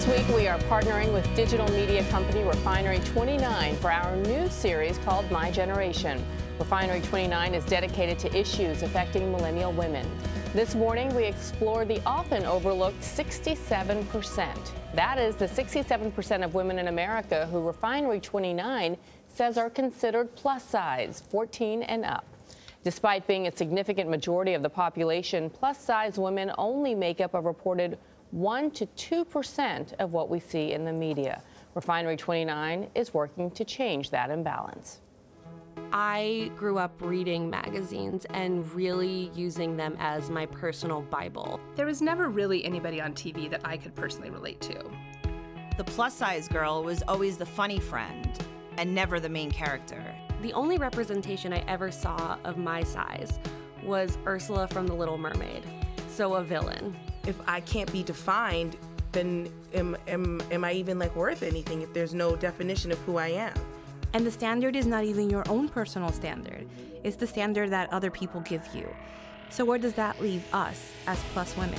This week, we are partnering with digital media company Refinery29 for our new series called My Generation. Refinery29 is dedicated to issues affecting millennial women. This morning, we explore the often overlooked 67%. That is the 67% of women in America who Refinery29 says are considered plus size, 14 and up. Despite being a significant majority of the population, plus size women only make up a reported 1 to 2% of what we see in the media. Refinery29 is working to change that imbalance. I grew up reading magazines and really using them as my personal Bible. There was never really anybody on TV that I could personally relate to. The plus-size girl was always the funny friend and never the main character. The only representation I ever saw of my size was Ursula from The Little Mermaid, so a villain. If I can't be defined, then am I even like worth anything if there's no definition of who I am? And the standard is not even your own personal standard. It's the standard that other people give you. So where does that leave us as plus women?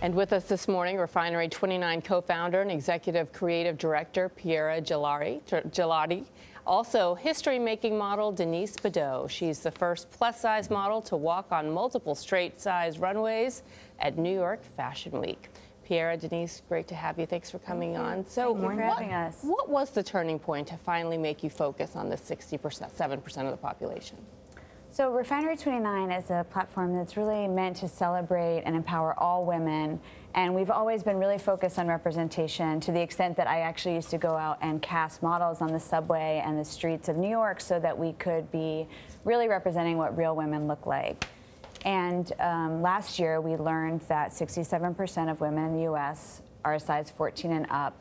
And with us this morning, Refinery29 co-founder and executive creative director Piera Gelardi. Also, history-making model Denise Bidot. She's the first plus-size model to walk on multiple straight-size runways at New York Fashion Week. Piera, Denise, great to have you. Thanks for coming on. So, Thank you for having us. What was the turning point to finally make you focus on the 7% of the population? So Refinery29 is a platform that's really meant to celebrate and empower all women. And we've always been really focused on representation to the extent that I actually used to go out and cast models on the subway and the streets of New York so that we could be really representing what real women look like. And last year, we learned that 67% of women in the U.S. are a size 14 and up,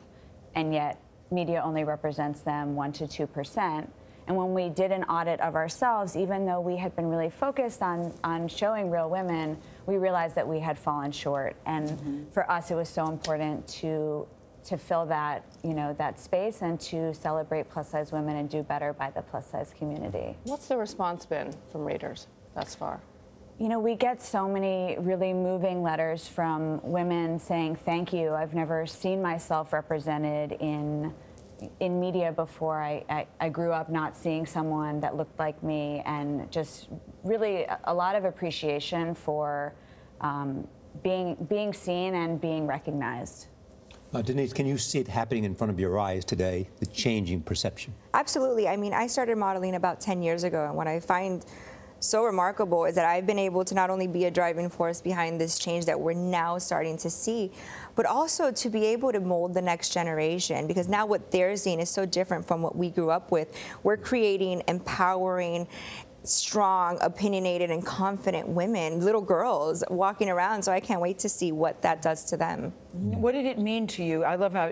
and yet media only represents them 1 to 2%. And when we did an audit of ourselves, even though we had been really focused on showing real women, we realized that we had fallen short. And for us, it was so important to fill that, that space and to celebrate plus-size women and do better by the plus-size community. What's the response been from readers thus far? We get so many really moving letters from women saying, thank you. I've never seen myself represented in media before. I grew up not seeing someone that looked like me, and just really a lot of appreciation for being seen and being recognized. Denise, can you see it happening in front of your eyes today, the changing perception? Absolutely. I mean, I started modeling about 10 years ago, and what I find so remarkable is that I've been able to not only be a driving force behind this change that we're now starting to see, but also to be able to mold the next generation, because now what they're seeing is so different from what we grew up with. We're creating empowering, strong, opinionated, and confident women, little girls walking around, so I can't wait to see what that does to them. What did it mean to you? I love how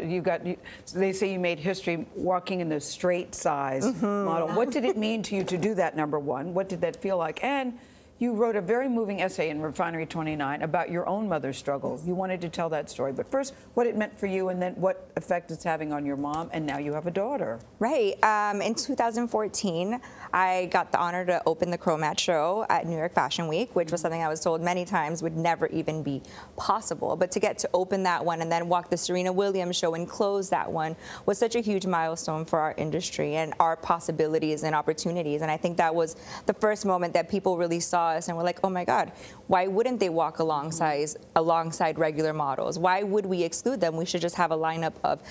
they say you made history walking in the straight size model. What did it mean to you to do that, number one? What did that feel like? And you wrote a very moving essay in Refinery29 about your own mother's struggle. You wanted to tell that story. But first, what it meant for you, and then what effect it's having on your mom, and now you have a daughter. Right. In 2014, I got the honor to open the Chromat show at New York Fashion Week, which was something I was told many times would never even be possible. But to get to open that one and then walk the Serena Williams show and close that one was such a huge milestone for our industry and our possibilities and opportunities. And I think that was the first moment that people really saw us and were like, oh my God, why wouldn't they walk alongside regular models? Why would we exclude them? We should just have a lineup of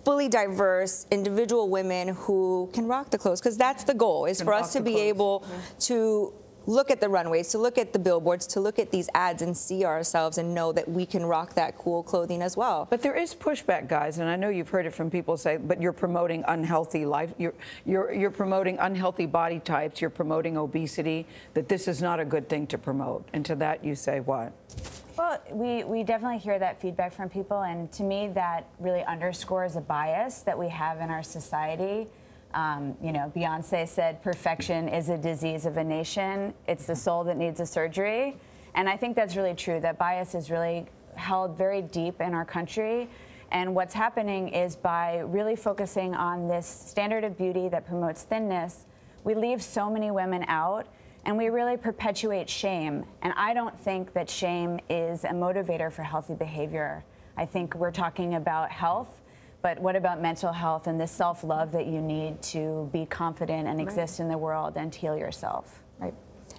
fully diverse individual women who can rock the clothes, because that's the goal, is for us to be able to look at the runways, to look at the billboards, to look at these ads and see ourselves and know that we can rock that cool clothing as well. But there is pushback, guys, and I know you've heard it from people say, but you're promoting unhealthy life, you're promoting unhealthy body types, you're promoting obesity, that this is not a good thing to promote. And to that you say what? Well, we definitely hear that feedback from people, and to me that really underscores a bias that we have in our society. Beyonce said perfection is a disease of a nation. It's the soul that needs a surgery. And I think that's really true. That bias is really held very deep in our country. And what's happening is by really focusing on this standard of beauty that promotes thinness, we leave so many women out and we really perpetuate shame. And I don't think that shame is a motivator for healthy behavior. I think we're talking about health, but what about mental health and the self-love that you need to be confident and exist in the world and heal yourself? Right.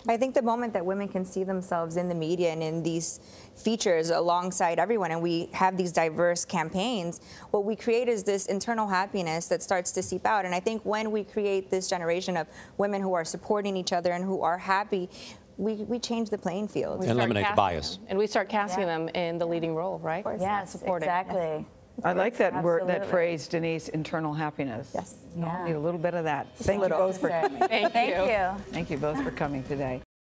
I think the moment that women can see themselves in the media and in these features alongside everyone, and we have these diverse campaigns, what we create is this internal happiness that starts to seep out. And I think when we create this generation of women who are supporting each other and who are happy, we change the playing field. And eliminate bias. And we start casting them in the leading role, right? Yes, exactly. I like that word, that Absolutely. phrase, Denise, internal happiness. Yes. Need a little bit of that. Thank you both for coming. Thank you. Thank you both for coming today.